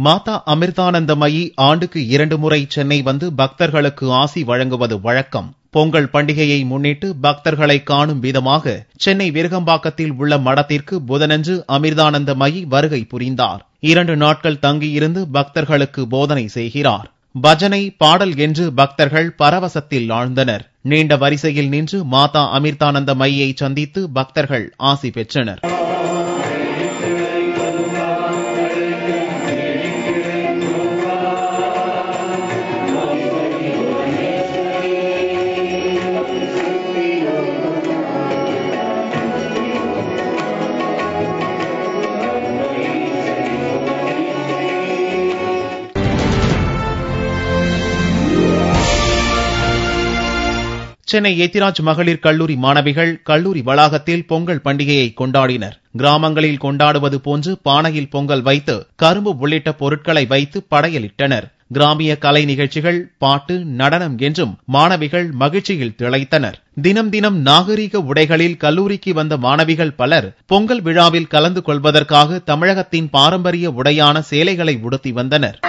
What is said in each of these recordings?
மாதா அமிர்தானந்தமயி ஆண்டுக்கு 2 முறை சென்னை வந்து பக்தர்களுக்கு ஆசி வழங்குவது வழக்கம். பொங்கல் பண்டிகையை முன்னிட்டு பக்தர்களை காணும் விதமாக சென்னை விருகம்பாக்கத்தில் உள்ள மடத்திற்கு புதனன்று அமிர்தானந்தமயி வருகை புரிந்தார். 2 நாட்கள் தங்கியிருந்து பக்தர்களுக்கு போதனை செய்கிறார். பஜனை, பாடல் என்று பக்தர்கள் பரவசத்தில் ஆழ்ந்தனர். நீண்ட வரிசையில் நின்று மாதா அமிர்தானந்தமயியை சந்தித்து பக்தர்கள் ஆசி பெற்றனர். சென்னை எத்திராஜ் மகளிர் கல்லூரி மாணவிகள் கல்லூரி வளாகத்தில் பொங்கல் பண்டிகையை கொண்டாடினர். கிராமங்களில் கொண்டாடுவது போன்று பானையில் பொங்கல் வைத்து கரும்பு உள்ளிட்ட பொருட்களை வைத்து படையலிட்டனர். கிராமிய கலை நிகழ்ச்சிகள், பாட்டு, நடனம் என்றும் மாணவிகள் மகிழ்ச்சியில் திளைத்தனர். தினம் தினம் நாகரீக உடைகளில் கல்லூரிக்கு வந்த மாணவிகள் பலர் பொங்கல் விழாவில் கலந்து கொள்வதற்காக தமிழகத்தின் பாரம்பரிய உடையான சேலைகளை உடுத்தி வந்தனர்.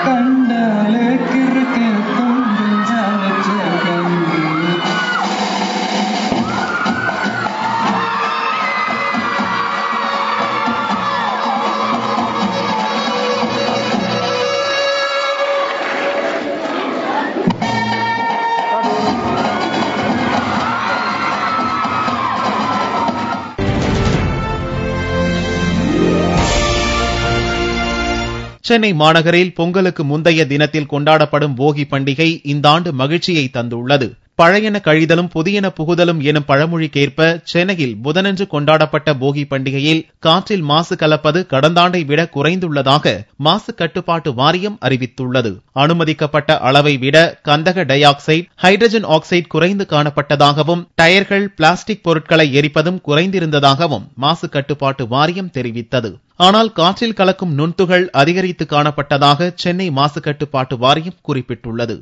சென்னை மாநகரில் பொங்கலுக்கு முந்தைய தினத்தில் கொண்டாடப்படும் போகி பண்டிகை இந்த ஆண்டு மகிழ்ச்சியை தந்துள்ளது. பழையன கழிதலும் புதியன புகுதலும் எனும் பழமொழிக்கேற்ப சென்னையில் புதனன்று கொண்டாடப்பட்ட போகி பண்டிகையில் காற்றில் மாசு கலப்பது கடந்த ஆண்டை விட குறைந்துள்ளதாக மாசு கட்டுப்பாட்டு வாரியம் அறிவித்துள்ளது. அனுமதிக்கப்பட்ட அளவை விட கந்தக டை ஆக்சைடு, ஹைட்ரஜன் ஆக்சைடு குறைந்து காணப்பட்டதாகவும் டயர்கள், பிளாஸ்டிக் பொருட்களை எரிப்பதும் குறைந்திருந்ததாகவும் மாசு கட்டுப்பாட்டு வாரியம் தெரிவித்தது. ஆனால் காற்றில் கலக்கும் நுண்துகள் அதிகரித்து காணப்பட்டதாக சென்னை மாசு கட்டுப்பாட்டு வாரியம் குறிப்பிட்டுள்ளது.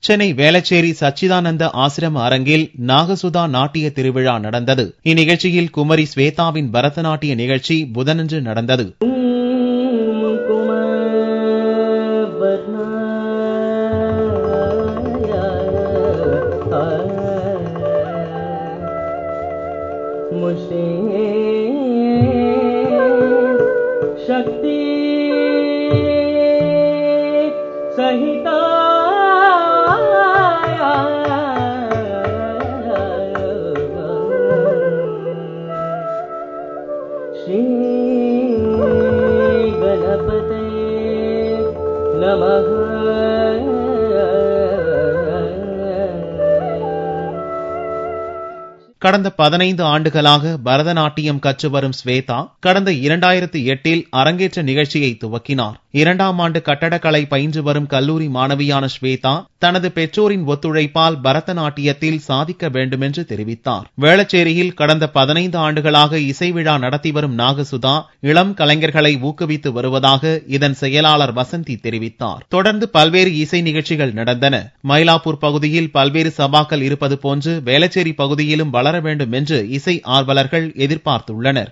சென்னை வேளச்சேரி சச்சிதானந்த ஆசிரம அரங்கில் நாகசுதா நாட்டிய திருவிழா நடந்தது. இந்நிகழ்ச்சியில் குமரி ஸ்வேதாவின் பரதநாட்டிய நிகழ்ச்சி புதனன்று நடந்தது. शक्ति सहिता श्री गणपते नमः. கடந்த 15 ஆண்டுகளாக பரதநாட்டியம் கற்று வரும் ஸ்வேதா கடந்த 2008இல் அரங்கேற்ற நிகழ்ச்சியை துவக்கினார். 2ஆம் ஆண்டு கட்டடக்கலை பயின்று வரும் கல்லூரி மாணவியான ஸ்வேதா தனது பெற்றோரின் ஒத்துழைப்பால் பரதநாட்டியத்தில் சாதிக்க வேண்டும் என்று தெரிவித்தார். வேளச்சேரியில் கடந்த 15 ஆண்டுகளாக இசை விழா நடத்தி வரும் நாகசுதா இளம் கலைஞர்களை ஊக்குவித்து வருவதாக இதன் செயலாளர் வசந்தி தெரிவித்தார். தொடர்ந்து பல்வேறு இசை நிகழ்ச்சிகள் நடந்தன. மயிலாப்பூர் பகுதியில் பல்வேறு சபாக்கள் இருப்பது போன்று வேளச்சேரி பகுதியிலும் வளர வேண்டும் என்று இசை ஆர்வலர்கள் எதிர்பார்த்துள்ளனர்.